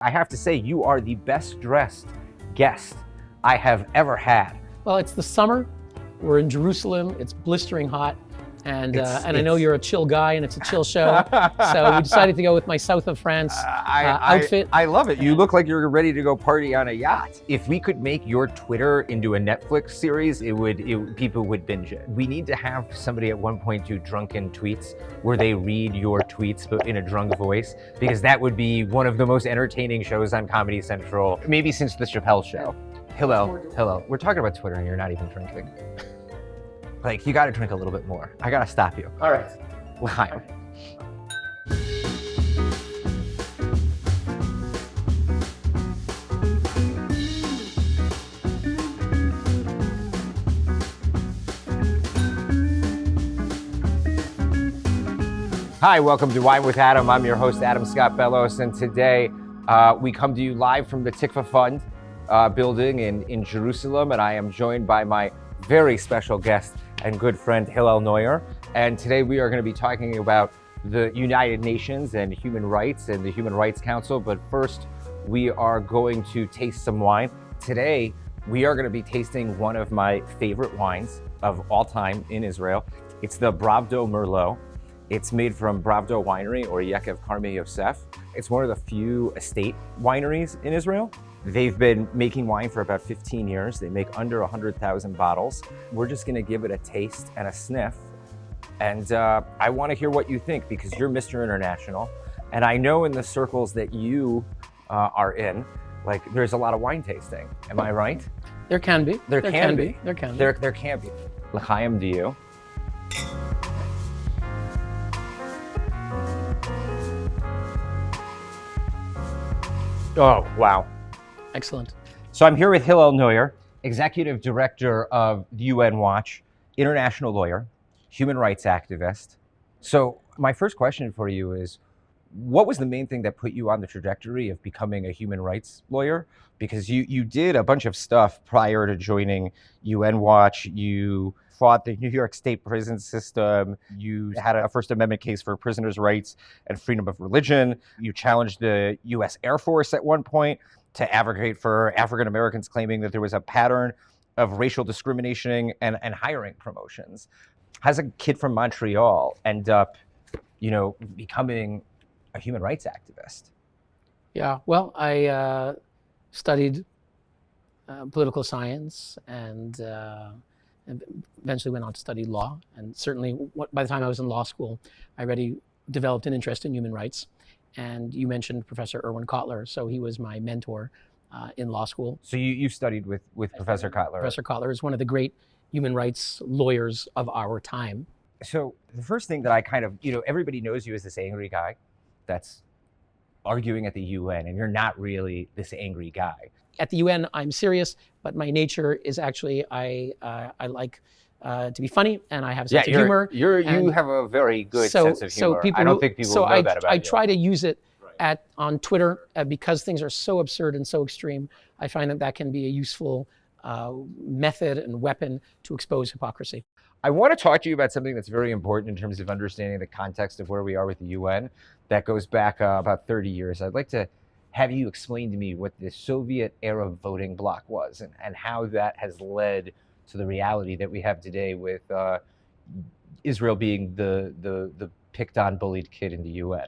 I have to say, you are the best dressed guest I have ever had. Well, it's the summer. We're in Jerusalem. It's blistering hot. And I know you're a chill guy and it's a chill show. So we decided to go with my South of France outfit. I love it. You look like you're ready to go party on a yacht. If we could make your Twitter into a Netflix series, people would binge it. We need to have somebody at one point do drunken tweets where they read your tweets but in a drunk voice, because that would be one of the most entertaining shows on Comedy Central, maybe since the Chappelle Show. Hillel, we're talking about Twitter and you're not even drinking. Like, you gotta drink a little bit more. I gotta stop you. All right. L'chaim. Hi, welcome to Wine with Adam. I'm your host, Adam Scott Bellos, and today we come to you live from the Tikva Fund building in Jerusalem, and I am joined by my very special guest and good friend, Hillel Neuer. And today we are going to be talking about the United Nations and human rights and the Human Rights Council. But first, we are going to taste some wine. Today, we are going to be tasting one of my favorite wines of all time in Israel. It's the Bravdo Merlot. It's made from Bravdo Winery, or Yekev Karmi Yosef. It's one of the few estate wineries in Israel. They've been making wine for about 15 years. They make under 100,000 bottles. We're just gonna give it a taste and a sniff. And I wanna hear what you think, because you're Mr. International. And I know in the circles that you are in, like, there's a lot of wine tasting. Am I right? There can be. There can be. There can be. There can be. L'chaim to you. Oh, wow. Excellent. So I'm here with Hillel Neuer, Executive Director of the UN Watch, international lawyer, human rights activist. So my first question for you is, what was the main thing that put you on the trajectory of becoming a human rights lawyer? Because you did a bunch of stuff prior to joining UN Watch. You fought the New York State prison system. You had a First Amendment case for prisoners' rights and freedom of religion. You challenged the US Air Force at one point to advocate for African Americans, claiming that there was a pattern of racial discrimination and hiring promotions. How's a kid from Montreal end up, becoming a human rights activist? Yeah, well, I studied political science and eventually went on to study law. And certainly by the time I was in law school, I already developed an interest in human rights. And you mentioned Professor Erwin Kotler, so he was my mentor in law school. So you studied with Professor Kotler. Professor Kotler is one of the great human rights lawyers of our time. So the first thing that I kind of, everybody knows you as this angry guy that's arguing at the UN, and you're not really this angry guy. At the UN, I'm serious, but my nature is actually, I like to be funny, and I have a sense of humor. You have a very good sense of humor. I don't think people know that about you. I try to use it on Twitter because things are so absurd and so extreme. I find that can be a useful method and weapon to expose hypocrisy. I want to talk to you about something that's very important in terms of understanding the context of where we are with the UN. That goes back about 30 years. I'd like to have you explain to me what the Soviet era voting bloc was and how that has led to the reality that we have today with Israel being the picked on, bullied kid in the UN.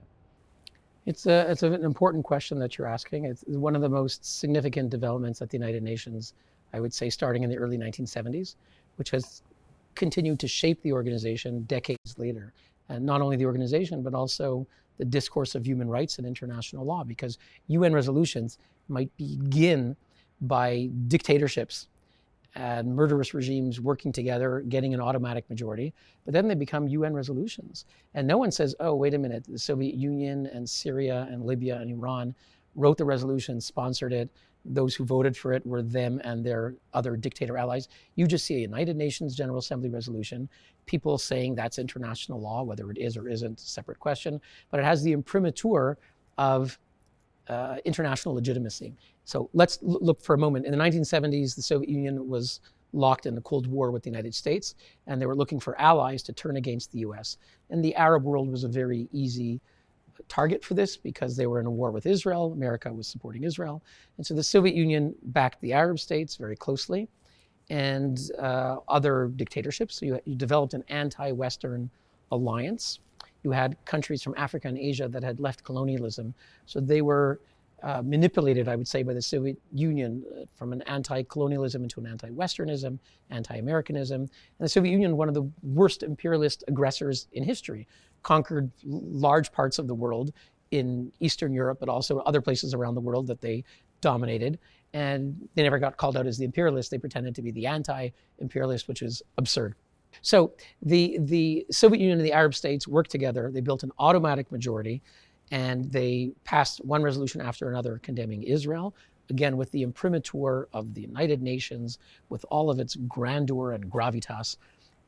It's an important question that you're asking. It's one of the most significant developments at the United Nations, I would say, starting in the early 1970s, which has continued to shape the organization decades later. And not only the organization, but also the discourse of human rights and international law, because UN resolutions might begin by dictatorships and murderous regimes working together, getting an automatic majority, but then they become UN resolutions. And no one says, oh, wait a minute, the Soviet Union and Syria and Libya and Iran wrote the resolution, sponsored it. Those who voted for it were them and their other dictator allies. You just see a United Nations General Assembly resolution, people saying that's international law, whether it is or isn't, a separate question, but it has the imprimatur of international legitimacy. So let's look for a moment. In the 1970s, the Soviet Union was locked in the Cold War with the United States, and they were looking for allies to turn against the US. And the Arab world was a very easy target for this because they were in a war with Israel. America was supporting Israel. And so the Soviet Union backed the Arab states very closely and other dictatorships. So you developed an anti-Western alliance. You had countries from Africa and Asia that had left colonialism. So they were manipulated, I would say, by the Soviet Union from an anti-colonialism into an anti-Westernism, anti-Americanism. And the Soviet Union, one of the worst imperialist aggressors in history, conquered large parts of the world in Eastern Europe, but also other places around the world that they dominated. And they never got called out as the imperialists. They pretended to be the anti-imperialist, which is absurd. So the Soviet Union and the Arab states worked together. They built an automatic majority, and they passed one resolution after another condemning Israel, again with the imprimatur of the United Nations, with all of its grandeur and gravitas.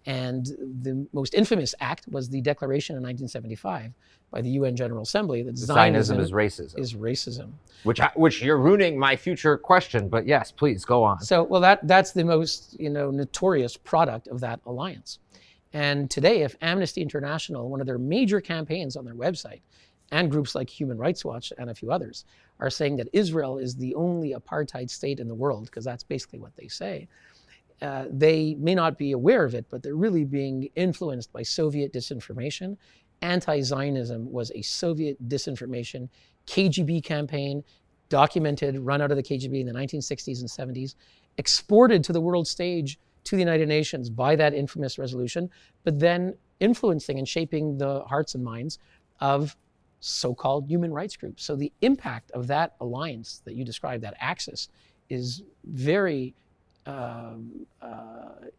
And the most infamous act was the declaration in 1975 by the UN General Assembly that Zionism is racism. Is racism. Which you're ruining my future question, but yes, please go on. So, well, that's the most notorious product of that alliance. And today, if Amnesty International, one of their major campaigns on their website, and groups like Human Rights Watch and a few others, are saying that Israel is the only apartheid state in the world, because that's basically what they say, they may not be aware of it, but they're really being influenced by Soviet disinformation. Anti-Zionism was a Soviet disinformation KGB campaign, documented, run out of the KGB in the 1960s and 70s, exported to the world stage to the United Nations by that infamous resolution, but then influencing and shaping the hearts and minds of so-called human rights groups. So the impact of that alliance that you described, that axis, is very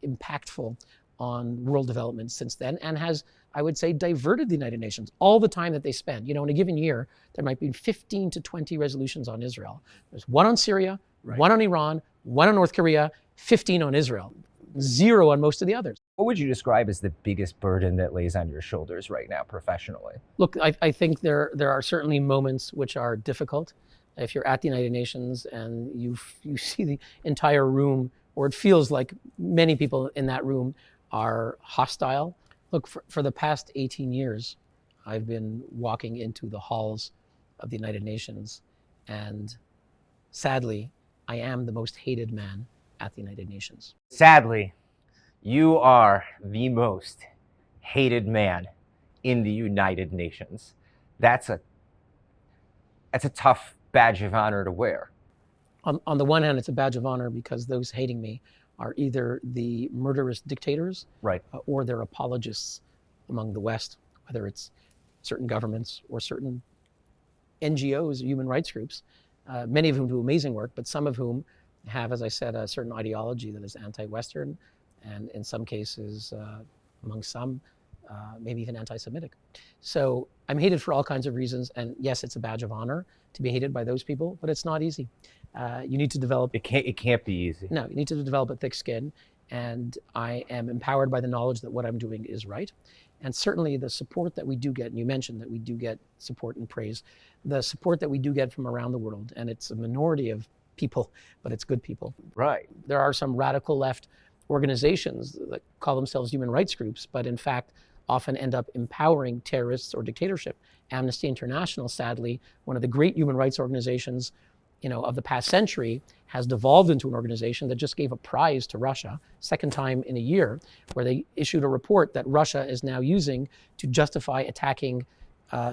impactful on world development since then, and has, I would say, diverted the United Nations. All the time that they spend, in a given year, there might be 15 to 20 resolutions on Israel. There's one on Syria, right, one on Iran, one on North Korea, 15 on Israel, 0 on most of the others. What would you describe as the biggest burden that lays on your shoulders right now professionally? Look, I think there are certainly moments which are difficult. If you're at the United Nations and you see the entire room, or it feels like many people in that room are hostile. Look, for the past 18 years, I've been walking into the halls of the United Nations, and sadly, I am the most hated man at the United Nations. Sadly, you are the most hated man in the United Nations. That's a tough badge of honor to wear. On the one hand, it's a badge of honor because those hating me are either the murderous dictators, right, or they're apologists among the West, whether it's certain governments or certain NGOs, human rights groups, many of whom do amazing work, but some of whom have, as I said, a certain ideology that is anti-Western, and in some cases, among some, maybe even anti-Semitic. So I'm hated for all kinds of reasons, and yes, it's a badge of honor to be hated by those people, but it's not easy. You need to develop... It can't be easy. No, you need to develop a thick skin, and I am empowered by the knowledge that what I'm doing is right. And certainly the support that we do get, and you mentioned that we do get support and praise, the support that we do get from around the world, and it's a minority of people, but it's good people. Right. There are some radical left organizations that call themselves human rights groups, but in fact often end up empowering terrorists or dictatorship. Amnesty International, sadly, one of the great human rights organizations of the past century, has devolved into an organization that just gave a prize to Russia, second time in a year, where they issued a report that Russia is now using to justify attacking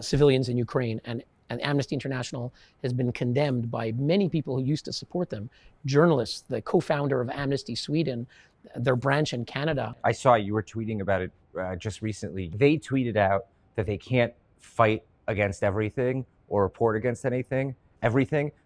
civilians in Ukraine. And Amnesty International has been condemned by many people who used to support them. Journalists, the co-founder of Amnesty Sweden, their branch in Canada. I saw you were tweeting about it just recently. They tweeted out that they can't fight against everything or report against everything,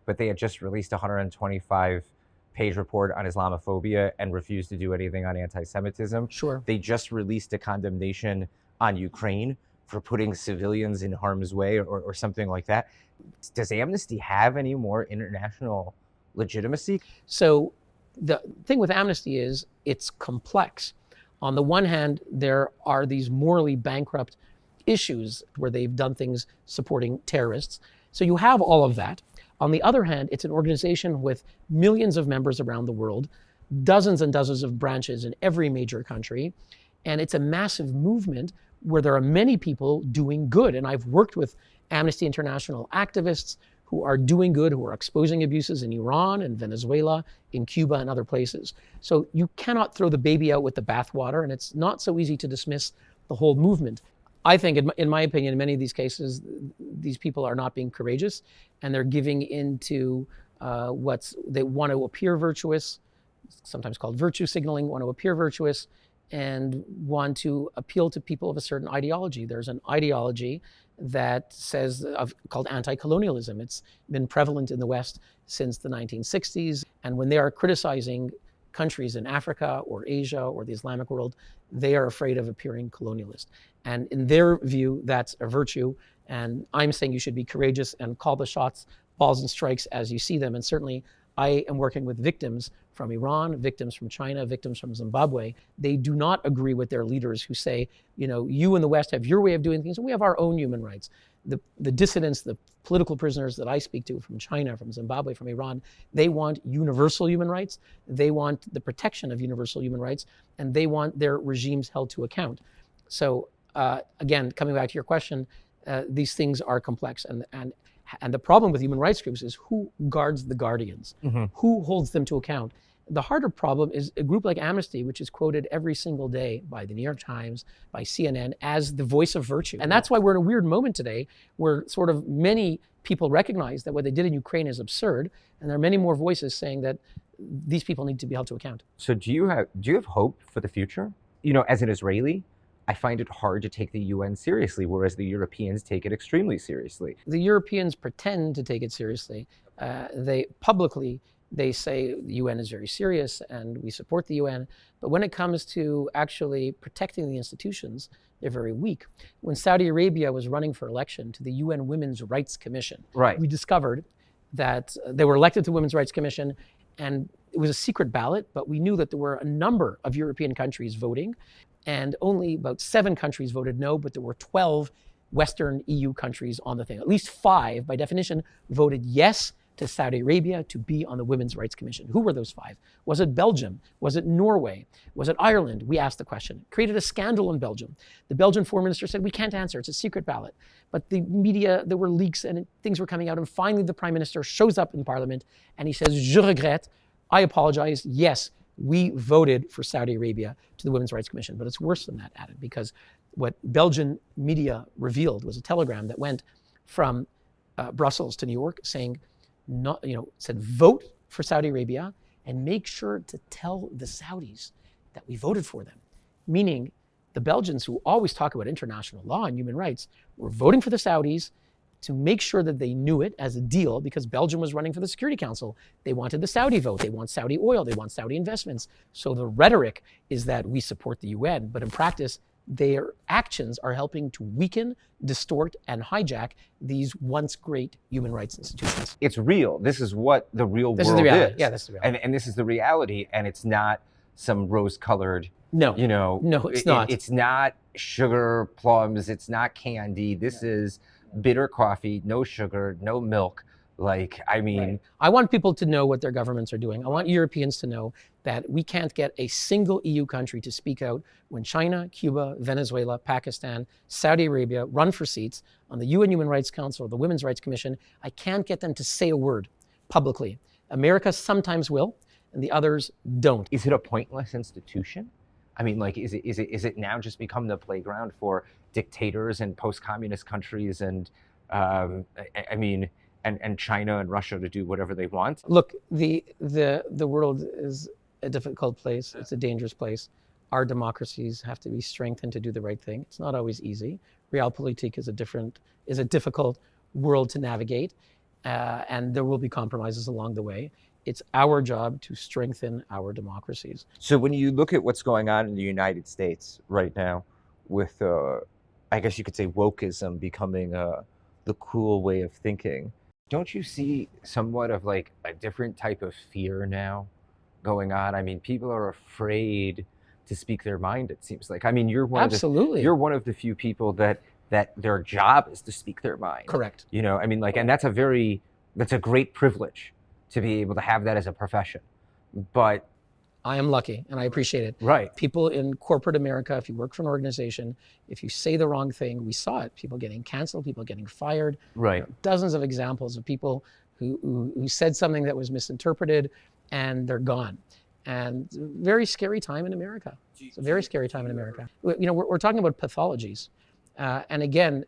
but they had just released a 125-page report on Islamophobia and refused to do anything on anti-Semitism. Sure. They just released a condemnation on Ukraine for putting civilians in harm's way or something like that. Does Amnesty have any more international legitimacy? So the thing with Amnesty is it's complex. On the one hand, there are these morally bankrupt issues where they've done things supporting terrorists. So you have all of that. On the other hand, it's an organization with millions of members around the world, dozens and dozens of branches in every major country. And it's a massive movement where there are many people doing good. And I've worked with Amnesty International activists who are doing good, who are exposing abuses in Iran and Venezuela, in Cuba and other places. So you cannot throw the baby out with the bathwater, and it's not so easy to dismiss the whole movement. I think, in my opinion, in many of these cases, these people are not being courageous, and they're giving into they want to appear virtuous, sometimes called virtue signaling, want to appear virtuous, and want to appeal to people of a certain ideology. There's an ideology that called anti-colonialism. It's been prevalent in the West since the 1960s. And when they are criticizing countries in Africa or Asia or the Islamic world, they are afraid of appearing colonialist. And in their view, that's a virtue. And I'm saying you should be courageous and call the shots, balls and strikes as you see them. And certainly I am working with victims from Iran, victims from China, victims from Zimbabwe. They do not agree with their leaders who say, you in the West have your way of doing things, and we have our own human rights. The dissidents, the political prisoners that I speak to from China, from Zimbabwe, from Iran, they want universal human rights. They want the protection of universal human rights, and they want their regimes held to account. So again, coming back to your question, these things are complex. And the problem with human rights groups is who guards the guardians, who holds them to account. The harder problem is a group like Amnesty, which is quoted every single day by the New York Times, by CNN, as the voice of virtue. And that's why we're in a weird moment today where sort of many people recognize that what they did in Ukraine is absurd. And there are many more voices saying that these people need to be held to account. So do you have hope for the future? As an Israeli, I find it hard to take the UN seriously, whereas the Europeans take it extremely seriously. The Europeans pretend to take it seriously. They say the UN is very serious and we support the UN, but when it comes to actually protecting the institutions, they're very weak. When Saudi Arabia was running for election to the UN Women's Rights Commission, we discovered that they were elected to the Women's Rights Commission, and it was a secret ballot, but we knew that there were a number of European countries voting, and only about 7 countries voted no, but there were 12 Western EU countries on the thing. At least 5, by definition, voted yes to Saudi Arabia to be on the Women's Rights Commission. Who were those 5? Was it Belgium? Was it Norway? Was it Ireland? We asked the question. Created a scandal in Belgium. The Belgian foreign minister said, we can't answer, it's a secret ballot. But the media, there were leaks and things were coming out, and finally the prime minister shows up in parliament and he says, je regrette, I apologize, yes, we voted for Saudi Arabia to the Women's Rights Commission. But it's worse than that, Adam, because what Belgian media revealed was a telegram that went from Brussels to New York saying, said vote for Saudi Arabia and make sure to tell the Saudis that we voted for them. Meaning the Belgians, who always talk about international law and human rights, were voting for the Saudis to make sure that they knew it as a deal, because Belgium was running for the Security Council. They wanted the Saudi vote. They want Saudi oil. They want Saudi investments. So the rhetoric is that we support the UN, but in practice, their actions are helping to weaken, distort, and hijack these once great human rights institutions. It's real. This is what the real world is. The reality. is. Yeah, this is the reality. And this is the reality, and it's not some rose-colored, no, it's not. It's not sugar plums. It's not candy. This is bitter coffee, no sugar, no milk. I want people to know what their governments are doing. I want Europeans to know that we can't get a single EU country to speak out when China, Cuba, Venezuela, Pakistan, Saudi Arabia run for seats on the UN Human Rights Council or the Women's Rights Commission. I can't get them to say a word publicly. America sometimes will, and the others don't. Is it a pointless institution? Is it now just become the playground for dictators and post-communist countries and and China and Russia to do whatever they want? Look, the world is a difficult place. It's a dangerous place. Our democracies have to be strengthened to do the right thing. It's not always easy. Realpolitik is a difficult world to navigate, and there will be compromises along the way. It's our job to strengthen our democracies. So when you look at what's going on in the United States right now with, I guess you could say, wokeism becoming the cool way of thinking, don't you see somewhat of like a different type of fear now going on? People are afraid to speak their mind, it seems like. You're one Absolutely. You're one of the few people that their job is to speak their mind. Correct. And that's a great privilege to be able to have that as a profession. But I am lucky, and I appreciate it. Right. People in corporate America, if you work for an organization, if you say the wrong thing, we saw it. People getting canceled, people getting fired. Right. Dozens of examples of people who said something that was misinterpreted, and they're gone. And it's a very scary time in America. It's a very scary time in America. We're talking about pathologies. And again,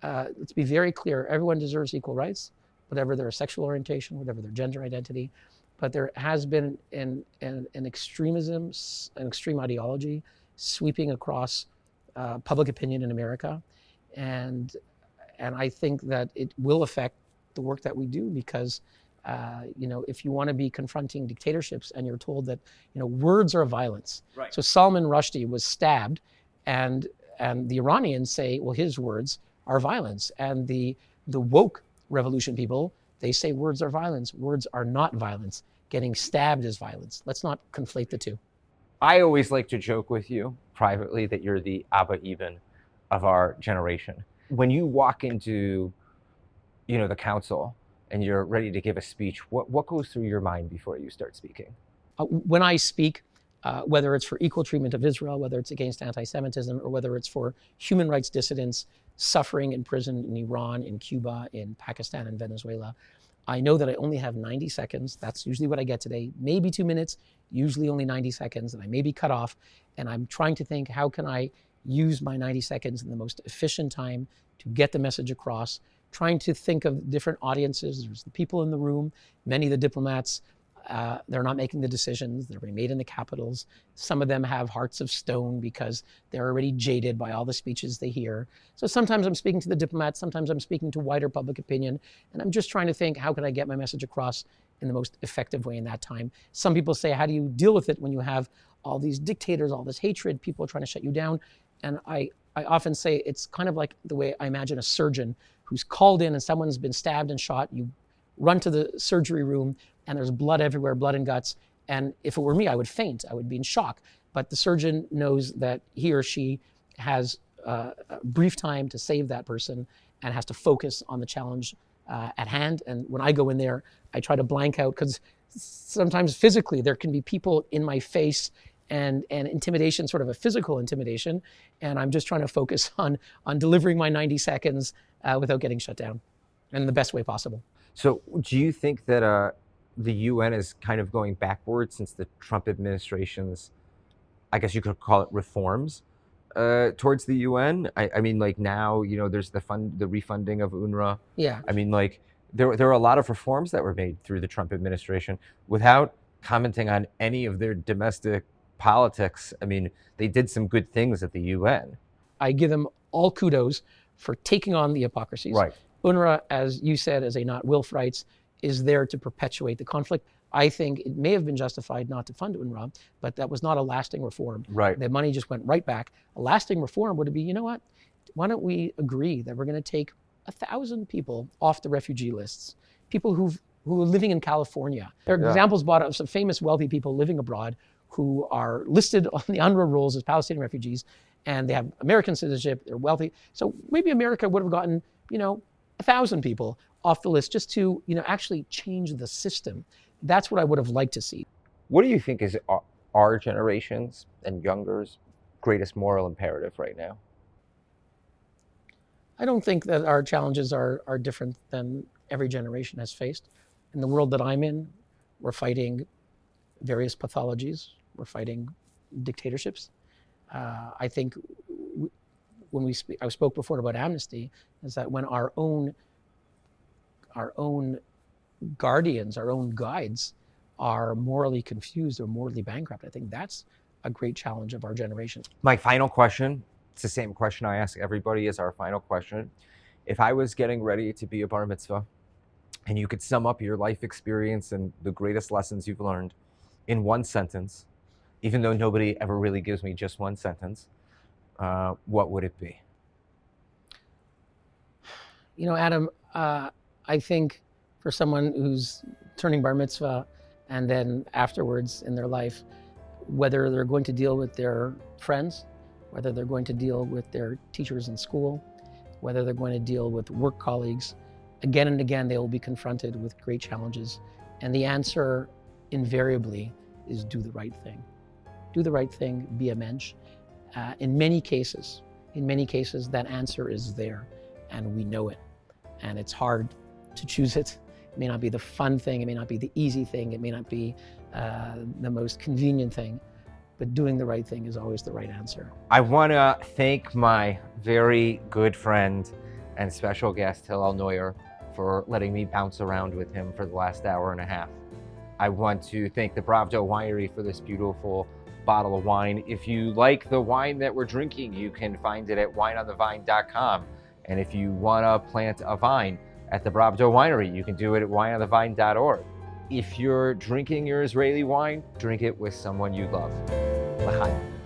let's be very clear. Everyone deserves equal rights, whatever their sexual orientation, whatever their gender identity. But there has been an extremism, an extreme ideology sweeping across public opinion in America. And I think that it will affect the work that we do because, if you want to be confronting dictatorships and you're told that, words are violence. Right. So Salman Rushdie was stabbed and the Iranians say, well, his words are violence. And the woke revolution people, they say words are violence. Words are not violence. Getting stabbed is violence. Let's not conflate the two. I always like to joke with you privately that you're the Abba Eban of our generation. When you walk into, the council and you're ready to give a speech, what goes through your mind before you start speaking? When I speak, whether it's for equal treatment of Israel, whether it's against anti-Semitism, or whether it's for human rights dissidents suffering in prison in Iran, in Cuba, in Pakistan, and Venezuela, I know that I only have 90 seconds. That's usually what I get today. Maybe 2 minutes, usually only 90 seconds, and I may be cut off. And I'm trying to think, how can I use my 90 seconds in the most efficient time to get the message across? Trying to think of different audiences. There's the people in the room, many of the diplomats, they're not making the decisions. They're being made in the capitals. Some of them have hearts of stone because they're already jaded by all the speeches they hear. So sometimes I'm speaking to the diplomats, sometimes I'm speaking to wider public opinion, and I'm just trying to think, how can I get my message across in the most effective way in that time? Some people say, how do you deal with it when you have all these dictators, all this hatred, people are trying to shut you down? And I often say it's kind of like the way I imagine a surgeon who's called in and someone's been stabbed and shot. You run to the surgery room and there's blood everywhere, blood and guts. And if it were me, I would faint. I would be in shock. But the surgeon knows that he or she has a brief time to save that person and has to focus on the challenge at hand. And when I go in there, I try to blank out because sometimes physically there can be people in my face and intimidation, sort of a physical intimidation. And I'm just trying to focus on delivering my 90 seconds without getting shut down in the best way possible. So do you think that the UN is kind of going backwards since the Trump administration's, I guess you could call it reforms towards the UN? I mean, like now, there's the refunding of UNRWA. Yeah. I mean, like there are a lot of reforms that were made through the Trump administration without commenting on any of their domestic politics. I mean, they did some good things at the UN. I give them all kudos for taking on the hypocrisies. Right. UNRWA, as you said, as a not wilf rights, is there to perpetuate the conflict. I think it may have been justified not to fund UNRWA, but that was not a lasting reform. Right. The money just went right back. A lasting reform would be, what? Why don't we agree that we're going to take 1,000 people off the refugee lists? People who are living in California. There are examples brought of some famous wealthy people living abroad who are listed on the UNRWA rolls as Palestinian refugees, and they have American citizenship, they're wealthy. So maybe America would have gotten, 1,000 people off the list just to, actually change the system. That's what I would have liked to see. What do you think is our generation's and younger's greatest moral imperative right now? I don't think that our challenges are different than every generation has faced. In the world that I'm in, we're fighting various pathologies. We're fighting dictatorships. I think when I spoke before about amnesty, is that when our own guardians, our own guides are morally confused or morally bankrupt, I think that's a great challenge of our generation. My final question, it's the same question I ask everybody as our final question. If I was getting ready to be a bar mitzvah and you could sum up your life experience and the greatest lessons you've learned in one sentence, even though nobody ever really gives me just one sentence, what would it be? Adam, I think for someone who's turning bar mitzvah and then afterwards in their life, whether they're going to deal with their friends, whether they're going to deal with their teachers in school, whether they're going to deal with work colleagues, again and again, they will be confronted with great challenges. And the answer invariably is do the right thing. Do the right thing, be a mensch. In many cases, that answer is there, and we know it. And it's hard to choose it. It may not be the fun thing, it may not be the easy thing, it may not be the most convenient thing, but doing the right thing is always the right answer. I want to thank my very good friend and special guest, Hillel Neuer, for letting me bounce around with him for the last hour and a half. I want to thank the Bravdo Winery for this beautiful bottle of wine. If you like the wine that we're drinking, you can find it at wineonthevine.com. And if you want to plant a vine at the Bravdo Winery, you can do it at wineonthevine.org. If you're drinking your Israeli wine, drink it with someone you love. L'chaim.